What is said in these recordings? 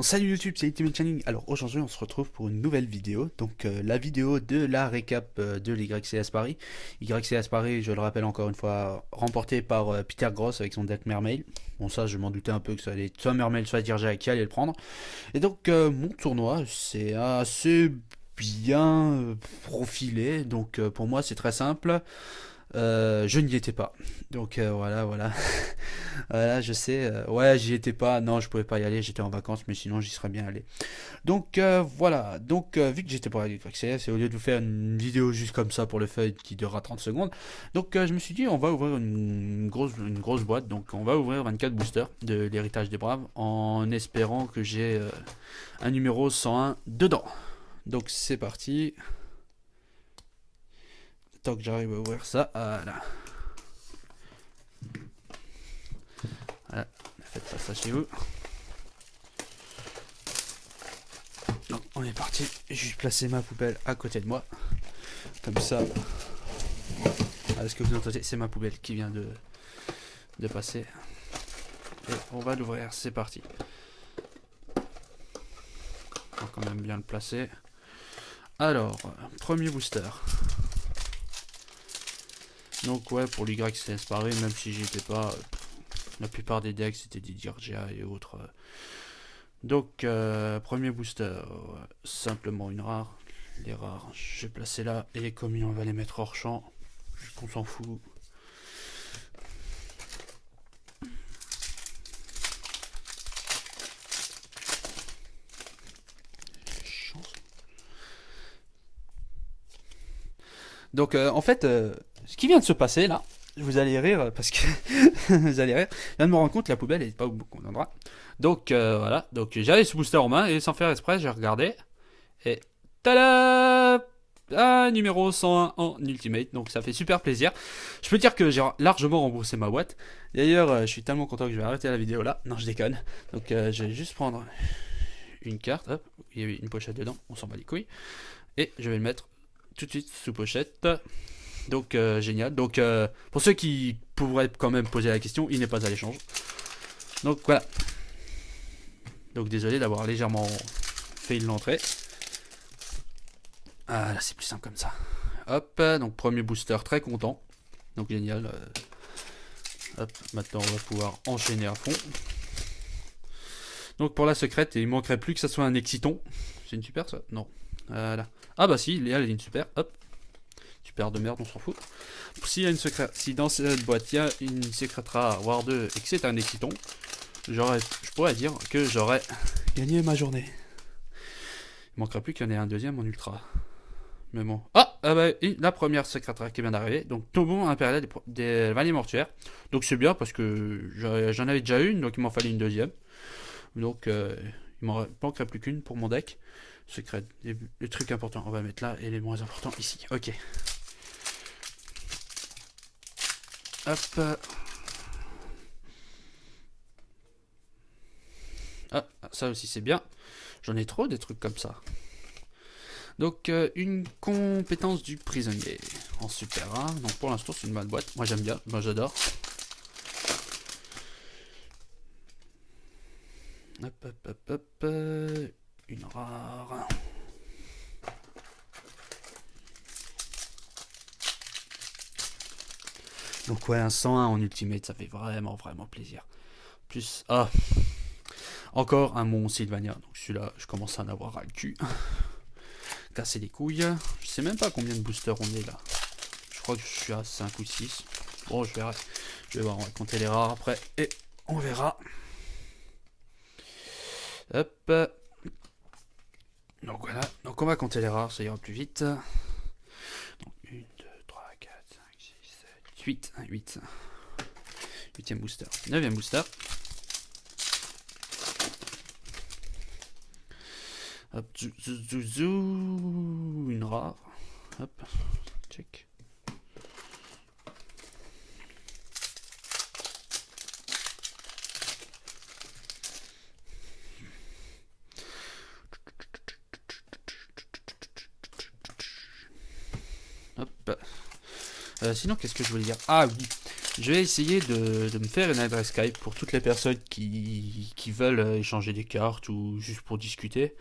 Salut YouTube, c'est Ultimate Channing. Alors aujourd'hui on se retrouve pour une nouvelle vidéo. Donc la vidéo de la récap de l'YCS Paris. YCS Paris, je le rappelle encore une fois, remporté par Peter Gross avec son deck Mermail. Bon ça je m'en doutais un peu que ça allait être soit Mermail soit Dirja qui allait le prendre. Et donc mon tournoi c'est assez bien profilé. Donc pour moi c'est très simple. Je n'y étais pas. Donc voilà. Voilà, je sais. Ouais, j'y étais pas. Non, je pouvais pas y aller. J'étais en vacances, mais sinon j'y serais bien allé. Donc voilà. Donc vu que j'étais pas allé avec CS, et au lieu de vous faire une vidéo juste comme ça pour le fun qui durera 30 secondes, donc je me suis dit on va ouvrir une grosse boîte. Donc on va ouvrir 24 boosters de l'héritage des braves en espérant que j'ai un numéro 101 dedans. Donc c'est parti. Tant que j'arrive à ouvrir ça, voilà. Voilà, ne faites pas ça chez vous. Donc on est parti, je vais placer ma poubelle à côté de moi. Comme ça. Est-ce que vous entendez? C'est ma poubelle qui vient de passer. Et on va l'ouvrir, c'est parti. On va quand même bien le placer. Alors, premier booster. Donc ouais, pour l'YCS Paris, même si j'y étais pas, la plupart des decks c'était des Dirgia et autres. Donc, premier booster, simplement une rare. Les rares, je vais placer là. Et comme on va les mettre hors champ, on s'en fout. Donc, en fait, ce qui vient de se passer là, vous allez rire parce que vous allez rire. Je viens de me rendre compte que la poubelle n'est pas au bon endroit. Donc voilà, donc j'avais ce booster en main et sans faire exprès, j'ai regardé et tada, ah, numéro 101 en Ultimate, donc ça fait super plaisir. Je peux dire que j'ai largement remboursé ma boîte. D'ailleurs, je suis tellement content que je vais arrêter la vidéo là. Non, je déconne. Donc je vais juste prendre une carte. Hop, il y avait une pochette dedans, on s'en bat les couilles. Et je vais le mettre tout de suite sous pochette. Donc génial. Donc pour ceux qui pourraient quand même poser la question, il n'est pas à l'échange. Donc voilà. Donc désolé d'avoir légèrement fait l'entrée. Ah là c'est plus simple comme ça. Hop, donc premier booster très content. Donc génial. Hop, maintenant on va pouvoir enchaîner à fond. Donc pour la secrète, il manquerait plus que ça soit un exciton. C'est une super ça? Non. Voilà. Ah bah si, Léa elle est une super. Hop. Super de merde, on s'en fout. S'il y a une secrète, si dans cette boîte il y a une secrète rare War 2 et que c'est un exciton, je pourrais dire que j'aurais gagné ma journée. Il manquerait plus qu'il y en ait un deuxième en ultra. Mais bon. Ah bah, la première secrète rare qui vient d'arriver. Donc Tombon impérial des vallées mortuaires. Donc c'est bien parce que j'en avais déjà une, donc il m'en fallait une deuxième. Donc il m'en manquerait plus qu'une pour mon deck. Secret, les trucs importants on va mettre là et les moins importants ici. Ok. Hop. Ah, ça aussi c'est bien. J'en ai trop des trucs comme ça. Donc une compétence du prisonnier en super rare. Donc pour l'instant c'est une bonne boîte. Moi j'aime bien, moi j'adore. Hop. Une rare. Donc ouais, un 101 en ultimate, ça fait vraiment plaisir. Plus, encore un Mont Sylvania. Donc celui-là, je commence à en avoir ras le cul. Casser les couilles. Je sais même pas combien de boosters on est là. Je crois que je suis à 5 ou 6. Bon, je verrai. Je vais voir, on va compter les rares après. Et on verra. Hop. Donc voilà. Donc on va compter les rares, ça ira plus vite. Donc 1, 2, 3, 4, 5, 6, 7, 8. 8. 8ème booster. 9ème booster. Hop, une rare. Hop, check. Hop. Sinon, qu'est-ce que je voulais dire? Ah oui. Je vais essayer de me faire une adresse Skype pour toutes les personnes qui veulent échanger des cartes ou juste pour discuter.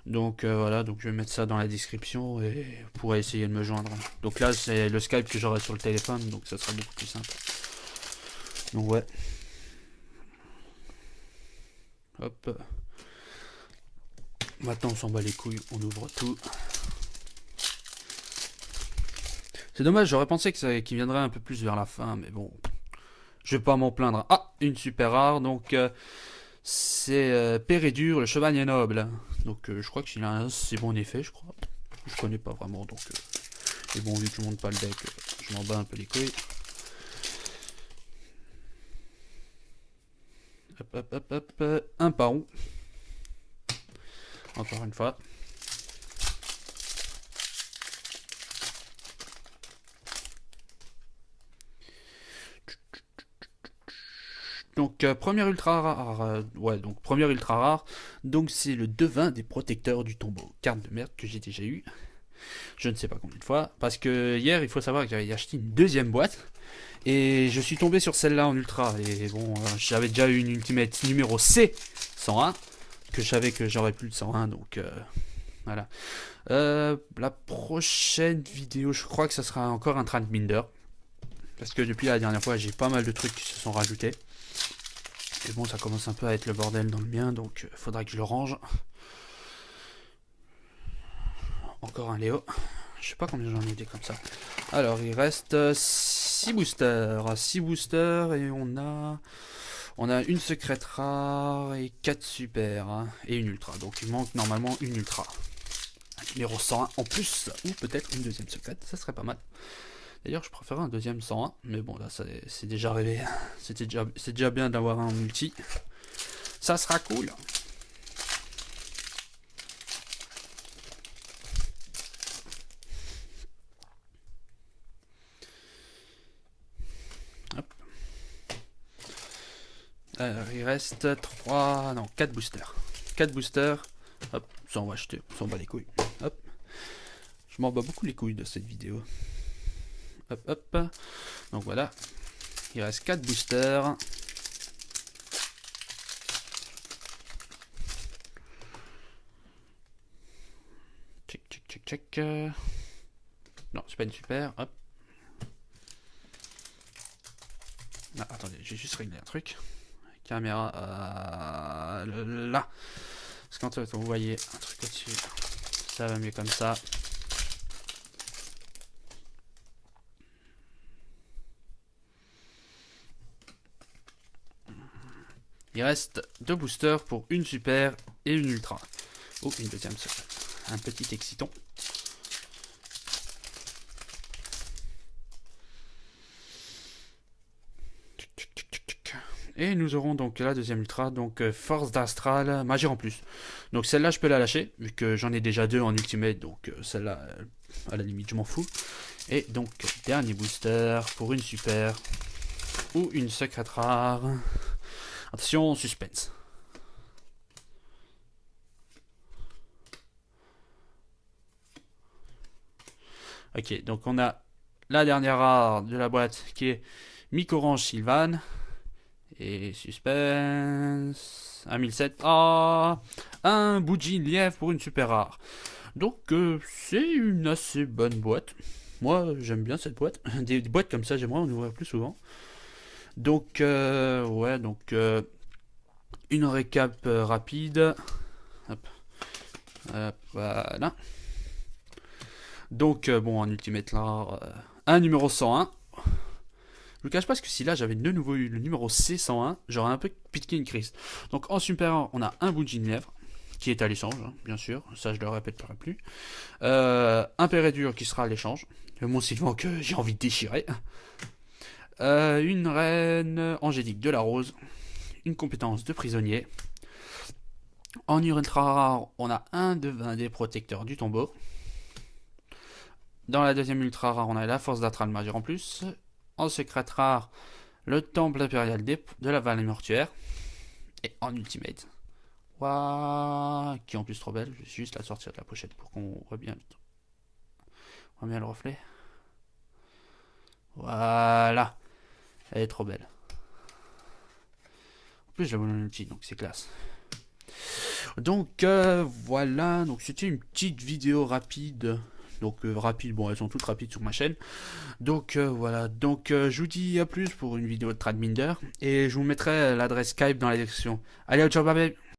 Donc voilà, donc je vais mettre ça dans la description et vous pourrez essayer de me joindre. Donc là, c'est le Skype que j'aurai sur le téléphone, donc ça sera beaucoup plus simple. Donc ouais. Hop. Maintenant, on s'en bat les couilles, on ouvre tout. C'est dommage, j'aurais pensé qu'il viendrait un peu plus vers la fin, mais bon, je vais pas m'en plaindre. Ah, une super rare, donc c'est Pérédur, le chevalier noble. Donc je crois qu'il a un assez bon effet, je crois. Je connais pas vraiment, donc... et bon, vu que je monte pas le deck, je m'en bats un peu les couilles. Hop, un paron. Encore une fois. Donc premier ultra rare, ouais, donc premier ultra rare, donc c'est le devin des protecteurs du tombeau, carte de merde que j'ai déjà eu, je ne sais pas combien de fois, parce que hier il faut savoir que j'avais acheté une deuxième boîte, et je suis tombé sur celle-là en ultra, et bon, j'avais déjà eu une ultimate numéro C 101, que je savais que j'aurais plus de 101, donc voilà. La prochaine vidéo, je crois que ça sera encore un Trendbinder, parce que depuis la dernière fois j'ai pas mal de trucs qui se sont rajoutés. Et bon, ça commence un peu à être le bordel dans le mien, donc faudra que je le range. Encore un Léo. Je sais pas combien j'en ai des comme ça. Alors, il reste 6 boosters. 6 boosters et on a une secrète rare et 4 super. Et une ultra. Donc il manque normalement une ultra. Numéro 101 en plus. Ou peut-être une deuxième secrète. Ça serait pas mal. D'ailleurs, je préférais un deuxième 101, mais bon, là, c'est déjà arrivé. C'est déjà bien d'avoir un multi. Ça sera cool. Hop. Alors, il reste 3... Non, 4 boosters. 4 boosters. Hop, ça on va acheter. Ça on bat les couilles. Hop. Je m'en bats beaucoup les couilles de cette vidéo. Hop, hop. Donc voilà. Il reste 4 boosters. Check, check, check, check. Non, c'est pas une super. Hop. Ah, attendez, j'ai juste réglé un truc. Caméra. Là. Parce que quand vous voyez un truc au-dessus, ça va mieux comme ça. Il reste 2 boosters pour une super et une ultra. Oh, une deuxième secrète. Un petit exciton. Et nous aurons donc la deuxième ultra, donc force d'astral, magie en plus. Donc celle-là je peux la lâcher, vu que j'en ai déjà 2 en ultimate, donc celle-là, à la limite je m'en fous. Et donc dernier booster pour une super ou une secrète rare. Attention, suspense. Ok, donc on a la dernière rare de la boîte qui est Micorange Sylvan. Et suspense. 1007. Ah, un Bougie lièvre pour une super rare. Donc c'est une assez bonne boîte. Moi j'aime bien cette boîte. Des boîtes comme ça j'aimerais en ouvrir plus souvent. Donc ouais, donc une récap rapide. Hop. Hop, voilà. Donc bon, en ultimate là, un numéro 101. Je ne cache pas que si là j'avais de nouveau eu le numéro C101, j'aurais un peu piqué une crise. Donc en super, on a un Bougie de Lièvre, qui est à l'échange, hein, bien sûr, ça je le répéterai plus. Un Pérédur qui sera à l'échange, le Mont Sylvan que j'ai envie de déchirer. Une reine angélique de la rose, une compétence de prisonnier. En ultra rare, on a un devin des protecteurs du tombeau. Dans la deuxième ultra rare, on a la force d'astral majeure en plus. En secrète rare, le temple impérial de la vallée mortuaire. Et en ultimate, waouh, qui est en plus trop belle. Je vais juste la sortir de la pochette pour qu'on voit bien le reflet. Voilà. Elle est trop belle. En plus, j'ai mon outil, donc c'est classe. Donc voilà, donc c'était une petite vidéo rapide. Donc rapide, bon elles sont toutes rapides sur ma chaîne. Donc voilà, donc je vous dis à plus pour une vidéo de Tradminder. Et je vous mettrai l'adresse Skype dans la description. Allez, ciao, bye bye.